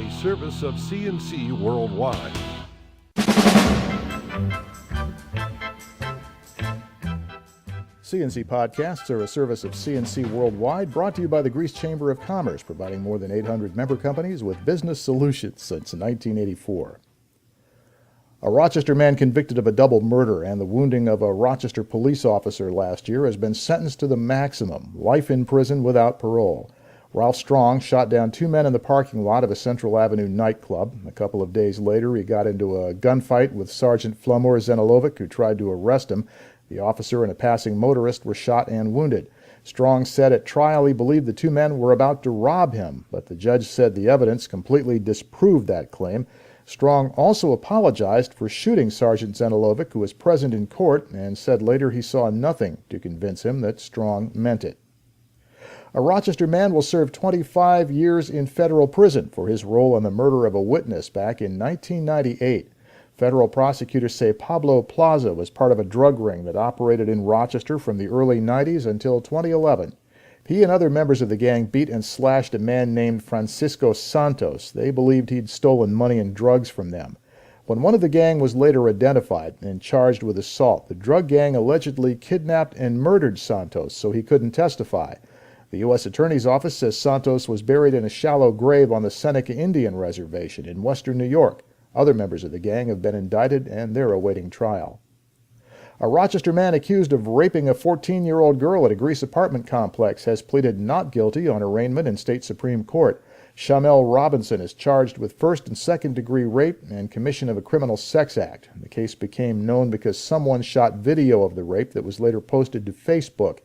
a service of CNC Worldwide. CNC Podcasts are a service of CNC Worldwide, brought to you by the Greece Chamber of Commerce, providing more than 800 member companies with business solutions since 1984. A Rochester man convicted of a double murder and the wounding of a Rochester police officer last year has been sentenced to the maximum, life in prison without parole. Ralph Strong shot down two men in the parking lot of a Central Avenue nightclub. A couple of days later, he got into a gunfight with Sergeant Flomor Zenilovic, who tried to arrest him. The officer and a passing motorist were shot and wounded. Strong said at trial he believed the two men were about to rob him, but the judge said the evidence completely disproved that claim. Strong also apologized for shooting Sergeant Zenilovic, who was present in court, and said later he saw nothing to convince him that Strong meant it. A Rochester man will serve 25 years in federal prison for his role in the murder of a witness back in 1998. Federal prosecutors say Pablo Plaza was part of a drug ring that operated in Rochester from the early 90s until 2011. He and other members of the gang beat and slashed a man named Francisco Santos. They believed he'd stolen money and drugs from them. When one of the gang was later identified and charged with assault, the drug gang allegedly kidnapped and murdered Santos so he couldn't testify. The U.S. Attorney's Office says Santos was buried in a shallow grave on the Seneca Indian Reservation in western New York. Other members of the gang have been indicted and they're awaiting trial. A Rochester man accused of raping a 14-year-old girl at a Greece apartment complex has pleaded not guilty on arraignment in state Supreme Court. Shamel Robinson is charged with first and second-degree rape and commission of a criminal sex act. The case became known because someone shot video of the rape that was later posted to Facebook.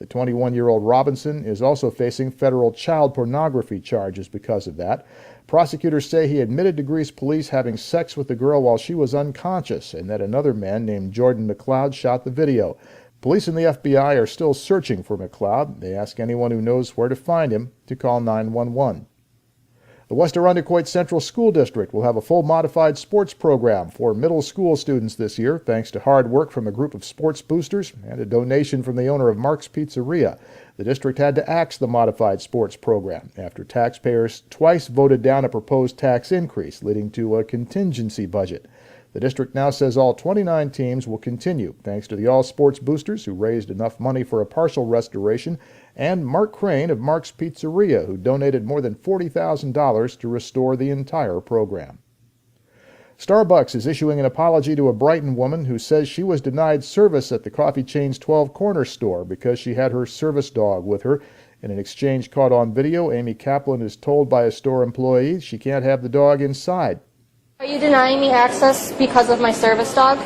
The 21-year-old Robinson is also facing federal child pornography charges because of that. Prosecutors say he admitted to Greece police having sex with the girl while she was unconscious, and that another man named Jordan McLeod shot the video. Police and the FBI are still searching for McLeod. They ask anyone who knows where to find him to call 911. The West Arundecoit Central School District will have a full modified sports program for middle school students this year, thanks to hard work from a group of sports boosters and a donation from the owner of Mark's Pizzeria. The district had to axe the modified sports program after taxpayers twice voted down a proposed tax increase, leading to a contingency budget. The district now says all 29 teams will continue, thanks to the all-sports boosters who raised enough money for a partial restoration, and Mark Crane of Mark's Pizzeria, who donated more than $40,000 to restore the entire program. Starbucks is issuing an apology to a Brighton woman who says she was denied service at the coffee chain's 12 Corner store because she had her service dog with her. In an exchange caught on video, Amy Kaplan is told by a store employee she can't have the dog inside. Are you denying me access because of my service dog?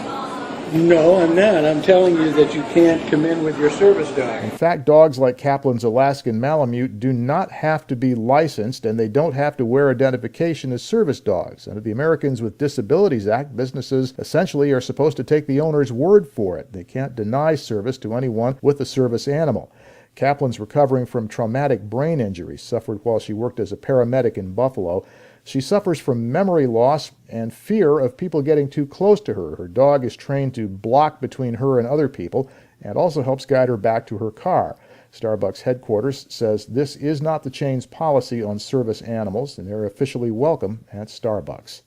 No, I'm not. I'm telling you that you can't come in with your service dog. In fact, dogs like Kaplan's Alaskan Malamute do not have to be licensed, and they don't have to wear identification as service dogs. Under the Americans with Disabilities Act, businesses essentially are supposed to take the owner's word for it. They can't deny service to anyone with a service animal. Kaplan's recovering from traumatic brain injury suffered while she worked as a paramedic in Buffalo. She suffers from memory loss and fear of people getting too close to her. Her dog is trained to block between her and other people and also helps guide her back to her car. Starbucks headquarters says this is not the chain's policy on service animals, and they're officially welcome at Starbucks.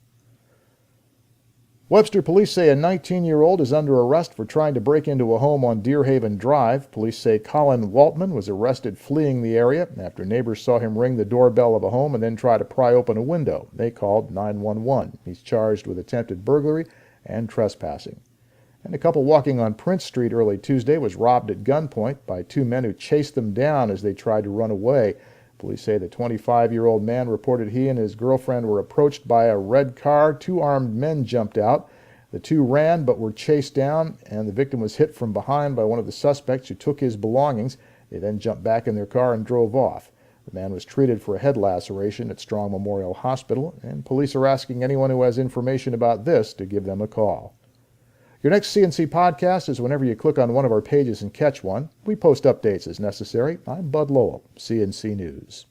Webster police say a 19-year-old is under arrest for trying to break into a home on Deerhaven Drive. Police say Colin Waltman was arrested fleeing the area after neighbors saw him ring the doorbell of a home and then try to pry open a window. They called 911. He's charged with attempted burglary and trespassing. And a couple walking on Prince Street early Tuesday was robbed at gunpoint by two men who chased them down as they tried to run away. Police say the 25-year-old man reported he and his girlfriend were approached by a red car. Two armed men jumped out. The two ran but were chased down, and the victim was hit from behind by one of the suspects who took his belongings. They then jumped back in their car and drove off. The man was treated for a head laceration at Strong Memorial Hospital, and police are asking anyone who has information about this to give them a call. Your next CNC podcast is whenever you click on one of our pages and catch one. We post updates as necessary. I'm Bud Lowell, CNC News.